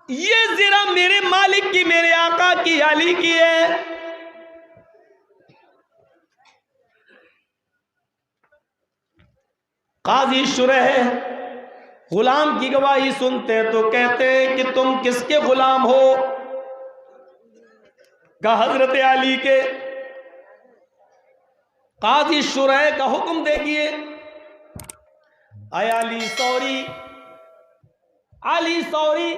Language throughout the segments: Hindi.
ये जिरा मेरे मालिक की, मेरे आका की, अली की है। काजी शुरह गुलाम की गवाही सुनते हैं तो कहते हैं कि तुम किसके गुलाम हो? का हजरत अली के। काजी शुरह का हुक्म देखिए, अली सौरी, अली सौरी,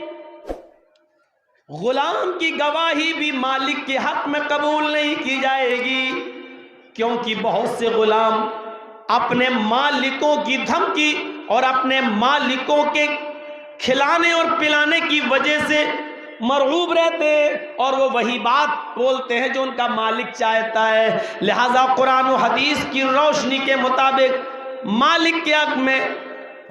गुलाम की गवाही भी मालिक के हक में कबूल नहीं की जाएगी, क्योंकि बहुत से गुलाम अपने मालिकों की धमकी और अपने मालिकों के खिलाने और पिलाने की वजह से मरगूब रहते हैं और वो वही बात बोलते हैं जो उनका मालिक चाहता है। लिहाजा कुरान और हदीस की रोशनी के मुताबिक मालिक के हक में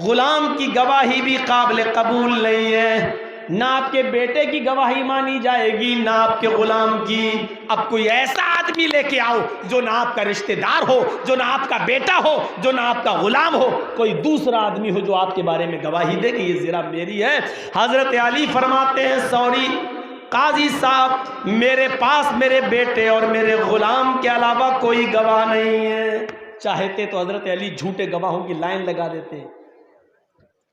गुलाम की गवाही भी काबिल कबूल नहीं है। ना आपके बेटे की गवाही मानी जाएगी, ना आपके गुलाम की। अब कोई ऐसा आदमी लेके आओ जो ना आपका रिश्तेदार हो, जो ना आपका बेटा हो, जो ना आपका गुलाम हो, कोई दूसरा आदमी हो जो आपके बारे में गवाही दे कि ये ज़रा मेरी है। हजरत अली फरमाते हैं, सॉरी काजी साहब, मेरे पास मेरे बेटे और मेरे गुलाम के अलावा कोई गवाह नहीं है। चाहते तो हजरत अली झूठे गवाहों की लाइन लगा देते।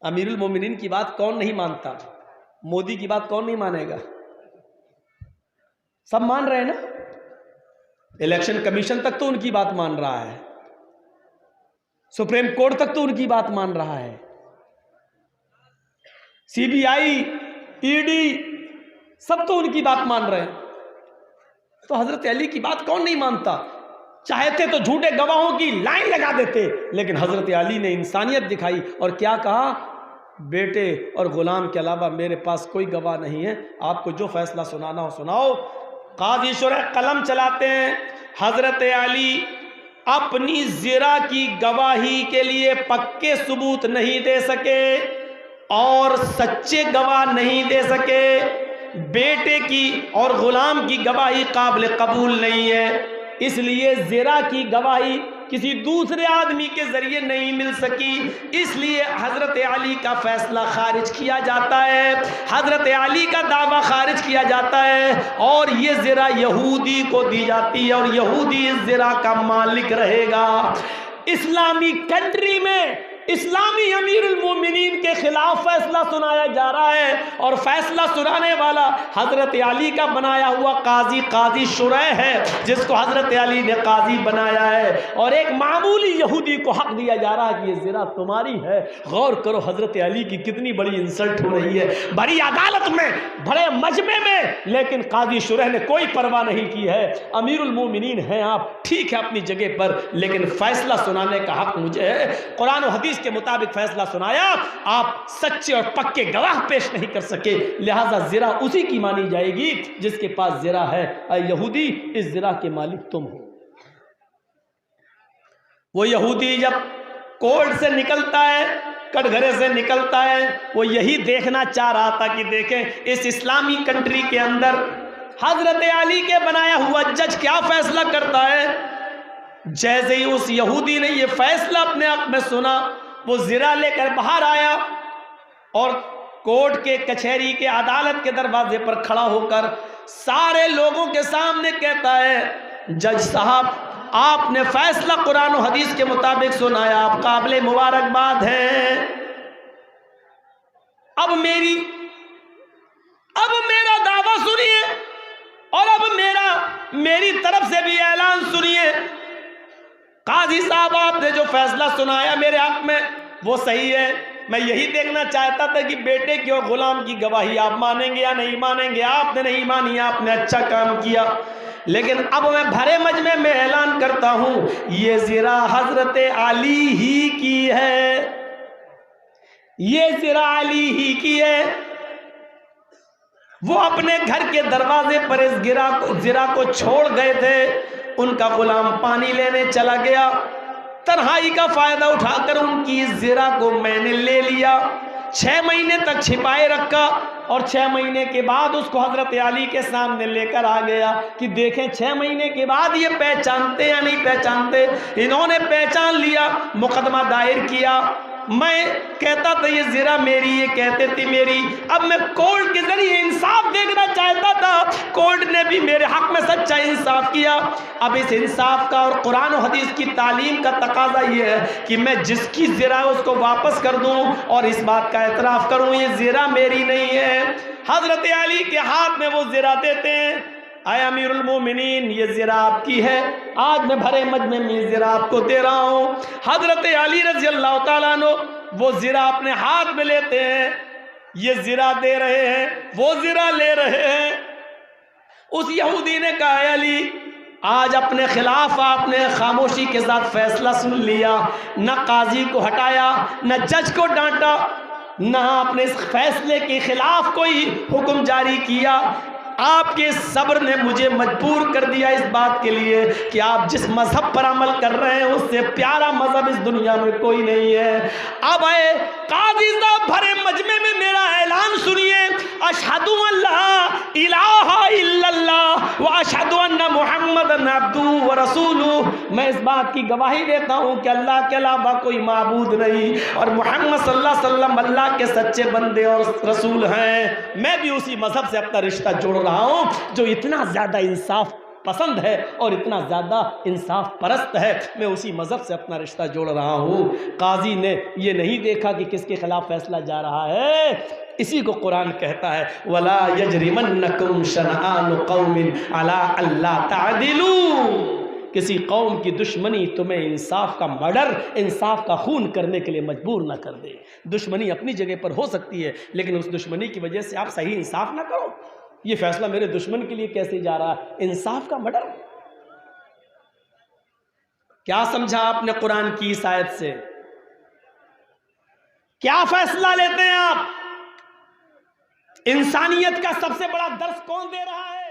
अमीरुल मोमिनीन की बात कौन नहीं मानता? मोदी की बात कौन नहीं मानेगा? सब मान रहे हैं ना। इलेक्शन कमीशन तक तो उनकी बात मान रहा है, सुप्रीम कोर्ट तक तो उनकी बात मान रहा है, सीबीआई, ईडी सब तो उनकी बात मान रहे हैं। तो हजरत अली की बात कौन नहीं मानता? चाहते तो झूठे गवाहों की लाइन लगा देते, लेकिन हजरत अली ने इंसानियत दिखाई और क्या कहा? बेटे और गुलाम के अलावा मेरे पास कोई गवाह नहीं है, आपको जो फैसला सुनाना हो सुनाओ। काजी शुरह कलम चलाते हैं, हजरत अली अपनी ज़िरा की गवाही के लिए पक्के सबूत नहीं दे सके और सच्चे गवाह नहीं दे सके। बेटे की और गुलाम की गवाही काबिल कबूल नहीं है, इसलिए ज़िरा की गवाही किसी दूसरे आदमी के जरिए नहीं मिल सकी, इसलिए हजरत अली का फैसला खारिज किया जाता है, हजरत अली का दावा खारिज किया जाता है और ये ज़िरा यहूदी को दी जाती है और यहूदी इस ज़िरा का मालिक रहेगा। इस्लामी कंट्री में इस्लामी अमीरुल मोमिनीन के खिलाफ फैसला सुनाया जा रहा है और फैसला सुनाने वाला हजरत अली का बनाया हुआ काजी, काजी शुरह है, जिसको हजरत अली ने काजी बनाया है, और एक मामूली यहूदी को हक दिया जा रहा है कि ये ज़िरा तुम्हारी है। गौर करो हजरत अली की कितनी बड़ी इंसल्ट हो रही है, बड़ी अदालत में, बड़े मजमे में, लेकिन काजी शुरह ने कोई परवाह नहीं की है। अमीरुल मोमिनीन हैं आप, ठीक है अपनी जगह पर, लेकिन फैसला सुनाने का हक मुझे है। कुरान और हदीस के मुताबिक फैसला सुनाया, आप सच्चे और पक्के गवाह पेश नहीं कर सके, लिहाजा ज़िरा उसी की मानी जाएगी जिसके पास ज़िरा है। यहूदी, इस ज़िरा के मालिक तुम हो। वो यहूदी जब कोर्ट से निकलता है, कटघरे से निकलता है, वो यही देखना चाह रहा था कि देखें इस इस्लामी कंट्री के अंदर हजरत अली के बनाया हुआ जज क्या फैसला करता है। जैसे ही उस यहूदी ने ये फैसला अपने हक में सुना, वो ज़िरा लेकर बाहर आया और कोर्ट के, कचहरी के, अदालत के दरवाजे पर खड़ा होकर सारे लोगों के सामने कहता है, जज साहब आपने फैसला कुरान और हदीस के मुताबिक सुनाया, आप काबिल मुबारकबाद हैं। अब मेरा दावा सुनिए और अब मेरी तरफ से भी ऐलान सुनिए। काजी साहब आपने जो फैसला सुनाया मेरे हक में वो सही है। मैं यही देखना चाहता था कि बेटे की और गुलाम की गवाही आप मानेंगे या नहीं मानेंगे। आपने नहीं मानी, आपने अच्छा काम किया, लेकिन अब मैं भरे मजमे में ऐलान करता हूं, ये ज़िरा हजरत अली ही की है, ये ज़िरा अली ही की है। वो अपने घर के दरवाजे पर इस ज़िरा को छोड़ गए थे, उनका गुलाम पानी लेने चला गया, तन्हाई का फायदा उठाकर उनकी इस ज़िरा को मैंने ले लिया, 6 महीने तक छिपाए रखा और 6 महीने के बाद उसको हजरत अली के सामने लेकर आ गया कि देखें 6 महीने के बाद ये पहचानते या नहीं पहचानते। इन्होंने पहचान लिया, मुकदमा दायर किया, मैं कहता था ये ज़रा मेरी, ये कहते थे मेरी। अब मैं कोर्ट के जरिए इंसाफ देखना चाहता था, कोर्ट ने भी मेरे हक में सच्चा इंसाफ किया। अब इस इंसाफ का और कुरान और हदीस की तालीम का तकाजा ये है कि मैं जिसकी ज़रा उसको वापस कर दूं और इस बात का एतराफ़ करूं ये ज़रा मेरी नहीं है। हज़रत अली के हाथ में वो ज़रा देते हैं, आय अमीरुल मोमिनीन ये ज़रा आपकी है, आज मैं भरे मजमे में ज़रा आपको दे रहा हूँ। हज़रत अली रज़ी अल्लाह ताला अन्हु वो ज़रा अपने हाथ में लेते हैं, ये ज़रा दे रहे हैं, वो ज़रा ले रहे हैं। उस यहूदी ने कहा अली आज अपने खिलाफ आपने खामोशी के साथ फैसला सुन लिया, न काजी को हटाया, न जज को डांटा, न आपने इस फैसले के खिलाफ कोई हुक्म जारी किया। आपके सब्र ने मुझे मजबूर कर दिया इस बात के लिए कि आप जिस मजहब पर अमल कर रहे हैं उससे प्यारा मजहब इस दुनिया में कोई नहीं है। अब आए काजी साहब भरे मजमे में मेरा ऐलान सुनिए, अशहदु अल्ला इलाहा इल्लल्लाह व अशहदु अन्ना मुहम्मदन अब्दुहु व रसूलुहु। मैं इस बात की गवाही देता हूँ कि अल्लाह के अलावा कोई माबूद नहीं और मोहम्मद सल्लल्लाहु अलैहि वसल्लम अल्लाह के सच्चे बंदे और रसूल हैं। मैं भी उसी मजहब से अपना रिश्ता जोड़ रहा हूं जो इतना ज्यादा इंसाफ पसंद है और इतना ज्यादा इंसाफ परस्त है, मैं उसी मजहब से अपना रिश्ता जोड़ रहा हूं। काजी ने ये नहीं देखा कि किसके खिलाफ फैसला जा रहा है। इसी को कुरान कहता है वला यजरिमन्नकुम शनआनु कौमिन अला अल्ला तादिलू। किसी कौम की दुश्मनी तुम्हें इंसाफ का मर्डर, इंसाफ का खून करने के लिए मजबूर ना कर दे। दुश्मनी अपनी जगह पर हो सकती है लेकिन उस दुश्मनी की वजह से आप सही इंसाफ ना करो। ये फैसला मेरे दुश्मन के लिए कैसे जा रहा है, इंसाफ का मर्डर। क्या समझा आपने कुरान की इस आयत से? क्या फैसला लेते हैं आप? इंसानियत का सबसे बड़ा दर्स कौन दे रहा है?